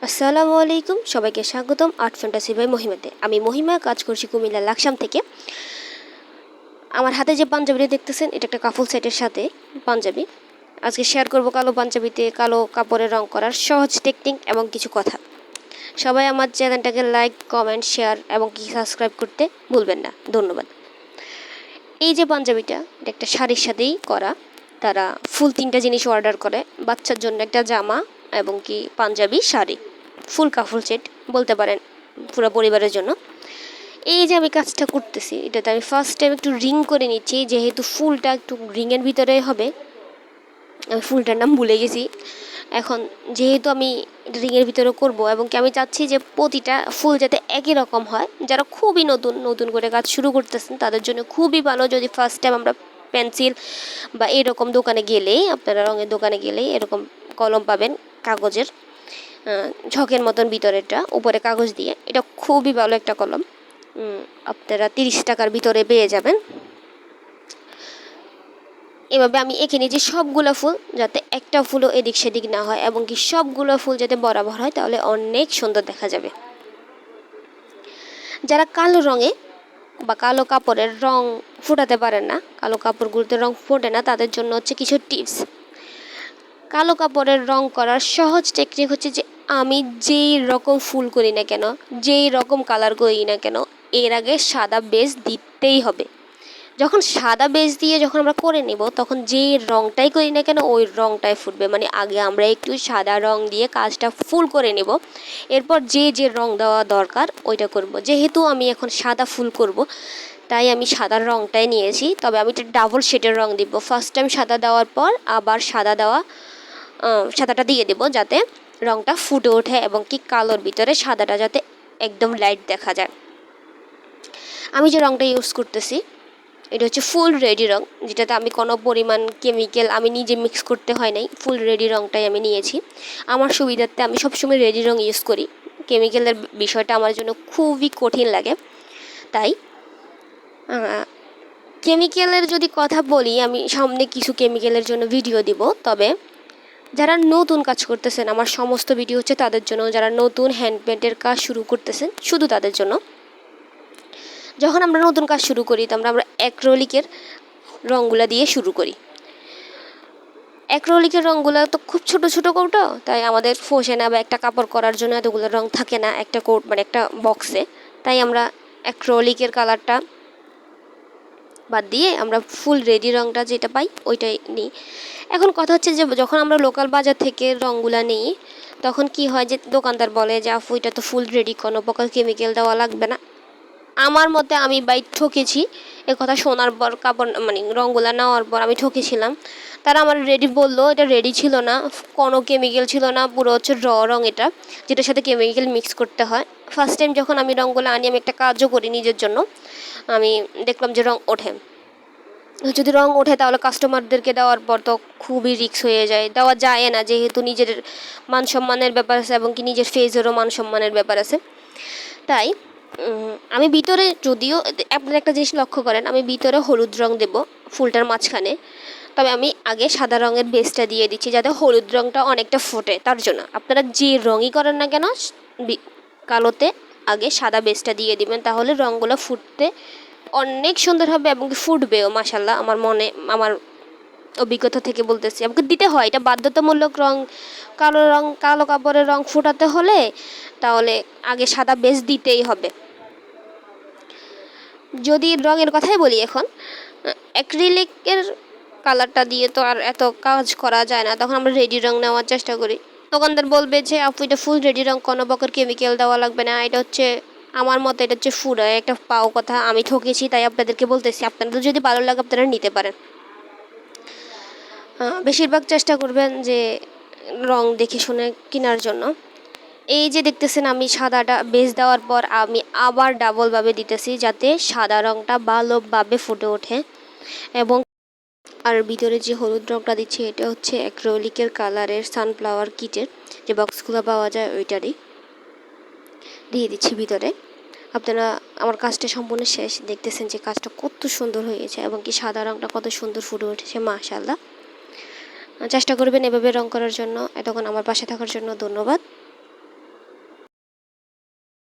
আসসালামু আলাইকুম, সবাইকে স্বাগতম আর্ট ফ্যান্টাসি বাই মহিমাতে। আমি মহিমা, কাজ করছি কুমিল্লা লাকসাম থেকে। আমার হাতে যে পাঞ্জাবিটা দেখতেছেন, এটা একটা কাফুল সেটের সাথে পাঞ্জাবি। আজকে শেয়ার করব কালো পাঞ্জাবিতে কালো কাপড়ে রং করার সহজ টেকনিক এবং কিছু কথা। সবাই আমার চ্যানেলটাকে লাইক, কমেন্ট, শেয়ার এবং কি সাবস্ক্রাইব করতে ভুলবেন না। ধন্যবাদ। এই যে পাঞ্জাবিটা, এটা একটা শাড়ির সাথেই করা। তারা ফুল 3টা জিনিস অর্ডার করে, বাচ্চার জন্য একটা জামা এবং কি পাঞ্জাবি, শাড়ি, ফুল কাফুল সেট বলতে পারেন, পুরো পরিবারের জন্য। এই যে আমি কাজটা করতেছি, এটাতে আমি ফার্স্ট টাইম একটু রিং করে নিচ্ছি, যেহেতু ফুলটা একটু রিংয়ের ভিতরে হবে। আমি ফুলটার নাম ভুলে গেছি এখন। যেহেতু আমি রিংয়ের ভিতরে করব এবং কি আমি চাচ্ছি যে প্রতিটা ফুল যাতে একই রকম হয়। যারা খুবই নতুন নতুন করে কাজ শুরু করতেছেন তাদের জন্য খুবই ভালো যদি ফার্স্ট টাইম আমরা পেন্সিল বা এরকম দোকানে গেলেই, আপনারা রঙের দোকানে গেলেই এরকম কলম পাবেন, কাগজের ঝকের মতন ভিতরেরটা, উপরে কাগজ দিয়ে। এটা খুবই ভালো একটা কলম, আপনারা 30 টাকার ভিতরে পেয়ে যাবেন। এভাবে আমি এঁকে নিয়েছি সবগুলো ফুল, যাতে একটা ফুলও এদিক সেদিক না হয় এবং কি সবগুলো ফুল যাতে বরাবর হয়, তাহলে অনেক সুন্দর দেখা যাবে। যারা কালো রঙে বা কালো কাপড়ের রং ফোটাতে পারেন না, কালো কাপড়গুলোতে রং ফোটে না, তাদের জন্য হচ্ছে কিছু টিপস। কালো কাপড়ের রং করার সহজ টেকনিক হচ্ছে যে আমি যেই রকম ফুল করি না কেন, যেই রকম কালার করি না কেন, এর আগে সাদা বেস দিতেই হবে। যখন সাদা বেস দিয়ে যখন আমরা করে নেব, তখন যে রঙটাই করি না কেন ওই রঙটাই ফুটবে। মানে আগে আমরা একটু সাদা রং দিয়ে কাজটা ফুল করে নেব, এরপর যে রং দেওয়া দরকার ওইটা করব। যেহেতু আমি এখন সাদা ফুল করব, তাই আমি সাদা রঙটাই নিয়েছি। তবে আমি এটা ডাবল শেডের রং দিব। ফার্স্ট টাইম সাদা দেওয়ার পর আবার সাদাটা দিয়ে দেব, যাতে রঙটা ফুটে ওঠে এবং কি কালোর ভিতরে সাদাটা যাতে একদম লাইট দেখা যায়। আমি যে রঙটা ইউজ করতেছি, এটা হচ্ছে ফুল রেডি রং, যেটাতে আমি কোনো পরিমাণ কেমিক্যাল আমি নিজে মিক্স করতে হয় নাই। ফুল রেডি রঙটাই আমি নিয়েছি আমার সুবিধার্থে। আমি সবসময় রেডি রং ইউজ করি, কেমিক্যালের বিষয়টা আমার জন্য খুবই কঠিন লাগে। তাই কেমিক্যালের যদি কথা বলি, আমি সামনে কিছু কেমিক্যালের জন্য ভিডিও দিব। তবে যারা নতুন কাজ করতেছেন, আমার সমস্ত ভিডিও হচ্ছে তাদের জন্য। যারা নতুন হ্যান্ড পেন্টের কাজ শুরু করতেছেন, শুধু তাদের জন্য। যখন আমরা নতুন কাজ শুরু করি, তো আমরা অ্যাক্রিলিকের রঙগুলো দিয়ে শুরু করি। অ্যাক্রিলিকের রঙগুলো তো খুব ছোট ছোট কৌটো, তাই আমাদের ফোসে না, বা একটা কাপড় করার জন্য এতগুলো রঙ থাকে না একটা কোট মানে একটা বক্সে। তাই আমরা অ্যাক্রিলিকের কালারটা বাদ দিয়ে আমরা ফুল রেডি রঙটা যেটা পাই ওইটাই নিই। এখন কথা হচ্ছে যে যখন আমরা লোকাল বাজার থেকে রঙগুলো নিই, তখন কি হয় যে দোকানদার বলে যে আপু এটা তো ফুল রেডি, কোনো প্রকার কেমিক্যাল দেওয়া লাগবে না। আমার মতে আমি ঠকেছি। এ কথা শোনার পর, কাপড় মানে রঙগুলো নেওয়ার পর আমি ঠকেছিলাম। তারা আমার রেডি বললো, এটা রেডি ছিল না, কোনো কেমিক্যাল ছিল না, পুরো হচ্ছে রং এটা, যেটার সাথে কেমিক্যাল মিক্স করতে হয়। ফার্স্ট টাইম যখন আমি রঙগুলো আনি, আমি একটা কাজও করি নিজের জন্য, আমি দেখলাম যে রং ওঠে। যদি রং ওঠে তাহলে কাস্টমারদেরকে দেওয়ার পর তো খুবই রিস্ক হয়ে যায়, দেওয়া যায় না, যেহেতু নিজের মান সম্মানের ব্যাপার আছে এবং কি নিজের ফেজেরও মান সম্মানের ব্যাপার আছে। তাই আমি ভিতরে, যদিও আপনারা একটা জিনিস লক্ষ্য করেন, আমি ভিতরে হলুদ রং দেব ফুলটার মাঝখানে। তবে আমি আগে সাদা রঙের বেসটা দিয়ে দিচ্ছি, যাতে হলুদ রঙটা অনেকটা ফোটে। তার জন্য আপনারা যে রঙই করেন না কেন, কালোতে আগে সাদা বেসটা দিয়ে দিবেন, তাহলে রঙগুলো ফুটতে অনেক সুন্দর হবে এবং ফুটবেও মাশাল্লাহ। আমার অভিজ্ঞতা থেকে বলতেছি, আমাকে দিতে হয়, এটা বাধ্যতামূলক। কালো কাপড়ের রং ফোটাতে হলে তাহলে আগে সাদা বেস দিতেই হবে। যদি রঙের কথাই বলি, এখন অ্যাক্রিলিকের কালারটা দিয়ে তো আর এত কাজ করা যায় না, তখন আমরা রেডি রং নেওয়ার চেষ্টা করি। দোকানদার বলবে যে আপু এটা ফুল রেডি রং, কোনো প্রকার কেমিক্যাল দেওয়া লাগবে না। এটা হচ্ছে আমার মতে এটা হচ্ছে ফুড একটা পাও কথা। আমি ঠকেছি, তাই আপনাদেরকে বলতেছি, আপনাদের যদি ভালো লাগে আপনারা নিতে পারেন। বেশিরভাগ চেষ্টা করবেন যে রং দেখে শুনে কেনার জন্য। এই যে দেখতেছেন, আমি সাদাটা বেস দেওয়ার পর আমি আবার ডাবলভাবে দিতেছি, যাতে সাদা রঙটা ভালোভাবে ফুটে ওঠে। এবং আর ভিতরে যে হলুদ রঙটা দিচ্ছি, এটা হচ্ছে অ্যাক্রিলিকের কালারের সানফ্লাওয়ার কিটের যে বক্সগুলো পাওয়া যায়, ওইটারই দিয়ে দিচ্ছি ভিতরে। আপনারা আমার কাজটা সম্পূর্ণ শেষ, দেখতেছেন যে কাজটা কত সুন্দর হয়েছে এবং কি সাদা রঙটা কত সুন্দর ফুটে উঠেছে মাশাআল্লাহ। চেষ্টা করবেন এভাবে রং করার জন্য। এতক্ষণ আমার পাশে থাকার জন্য ধন্যবাদ।